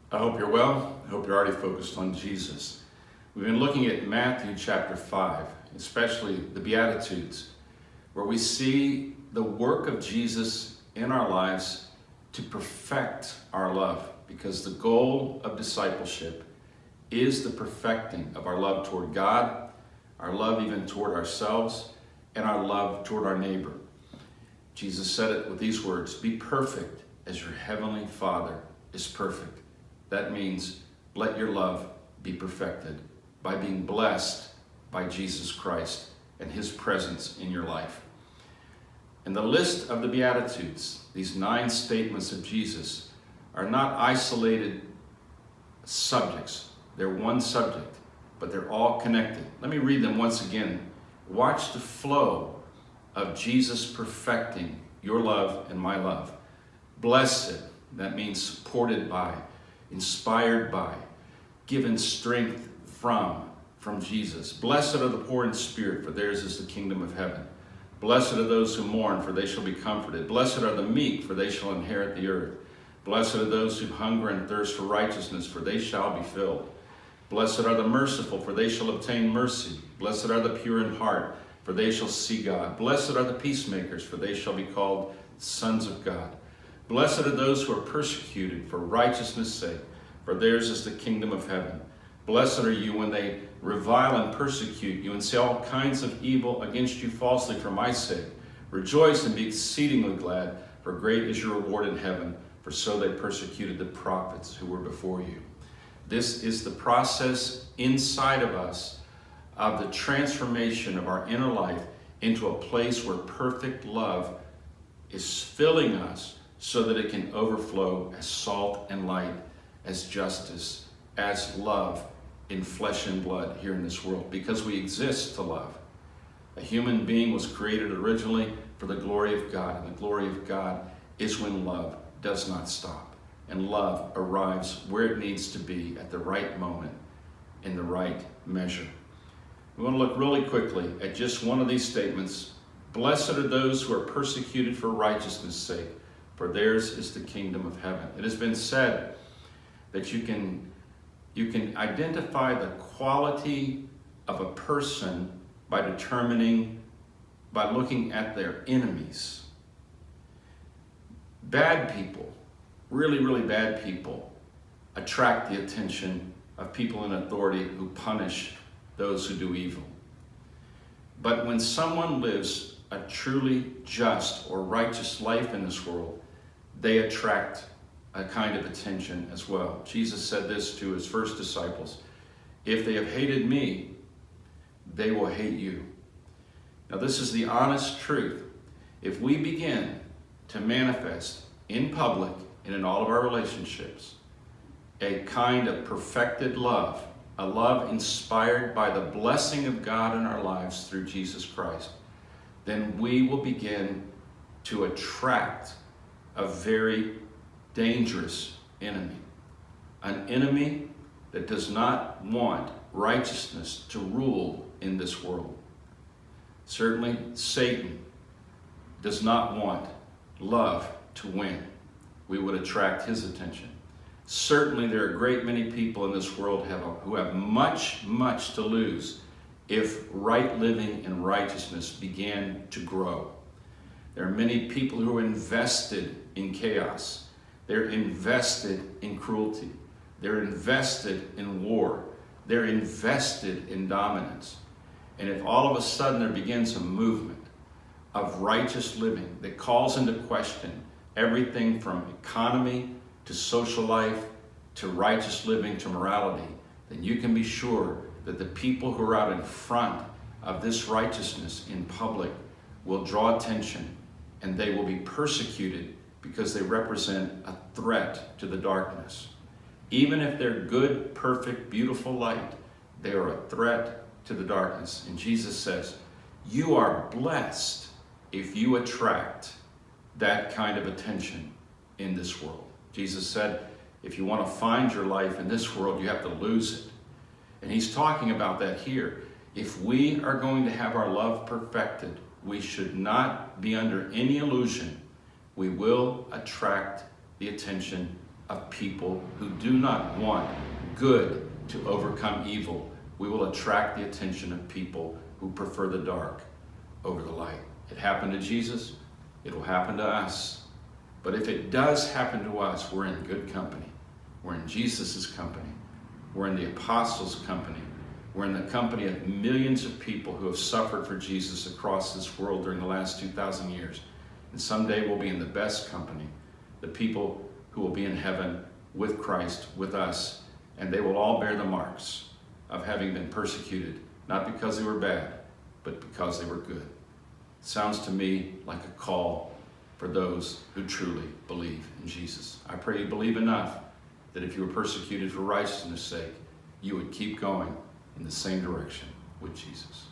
I hope you're well. I hope you're already focused on Jesus. We've been looking at Matthew chapter 5, especially the Beatitudes, where we see the work of Jesus in our lives to perfect our love, because the goal of discipleship is the perfecting of our love toward God, our love even toward ourselves, and our love toward our neighbor. Jesus said it with these words, "Be perfect as your heavenly Father is perfect." That means let your love be perfected by being blessed by Jesus Christ and his presence in your life. And the list of the Beatitudes, these 9 statements of Jesus, are not isolated subjects. They're one subject, but they're all connected. Let me read them once again. Watch the flow of Jesus perfecting your love and my love. Blessed, that means supported by, inspired by, given strength from Jesus. Blessed are the poor in spirit, for theirs is the kingdom of heaven. Blessed are those who mourn, for they shall be comforted. Blessed are the meek, for they shall inherit the earth. Blessed are those who hunger and thirst for righteousness, for they shall be filled. Blessed are the merciful, for they shall obtain mercy. Blessed are the pure in heart, for they shall see God. Blessed are the peacemakers, for they shall be called sons of God. Blessed are those who are persecuted for righteousness' sake, for theirs is the kingdom of heaven. Blessed are you when they revile and persecute you and say all kinds of evil against you falsely for my sake. Rejoice and be exceedingly glad, for great is your reward in heaven, for so they persecuted the prophets who were before you. This is the process inside of us of the transformation of our inner life into a place where perfect love is filling us so that it can overflow as salt and light, as justice, as love in flesh and blood here in this world, because we exist to love. A human being was created originally for the glory of God, and the glory of God is when love does not stop, and love arrives where it needs to be at the right moment, in the right measure. We want to look really quickly at just one of these statements. Blessed are those who are persecuted for righteousness' sake, for theirs is the kingdom of heaven. It has been said that you can identify the quality of a person by looking at their enemies. Bad people, really, really bad people, attract the attention of people in authority who punish those who do evil. But when someone lives a truly just or righteous life in this world, they attract a kind of attention as well. Jesus said this to his first disciples, "If they have hated me, they will hate you." Now this is the honest truth. If we begin to manifest in public and in all of our relationships a kind of perfected love, a love inspired by the blessing of God in our lives through Jesus Christ, then we will begin to attract a very dangerous enemy. An enemy that does not want righteousness to rule in this world. Certainly, Satan does not want love to win. We would attract his attention. Certainly, there are a great many people in this world who have much, much to lose if right living and righteousness began to grow. There are many people who are invested in chaos. They're invested in cruelty. They're invested in war. They're invested in dominance. And if all of a sudden there begins a movement of righteous living that calls into question everything from economy to social life to righteous living to morality, then you can be sure that the people who are out in front of this righteousness in public will draw attention, and they will be persecuted because they represent a threat to the darkness. Even if they're good, perfect, beautiful light, they are a threat to the darkness. And Jesus says, you are blessed if you attract that kind of attention in this world. Jesus said, if you want to find your life in this world, you have to lose it. And he's talking about that here. If we are going to have our love perfected, we should not be under any illusion. We will attract the attention of people who do not want good to overcome evil, we will attract the attention of people who prefer the dark over the light. It happened to Jesus. It will happen to us. But if it does happen to us, we're in good company. We're in Jesus' company. We're in the apostles' company. We're in the company of millions of people who have suffered for Jesus across this world during the last 2,000 years. And someday we'll be in the best company, the people who will be in heaven with Christ, with us, and they will all bear the marks of having been persecuted, not because they were bad, but because they were good. It sounds to me like a call for those who truly believe in Jesus. I pray you believe enough that if you were persecuted for righteousness' sake, you would keep going in the same direction with Jesus.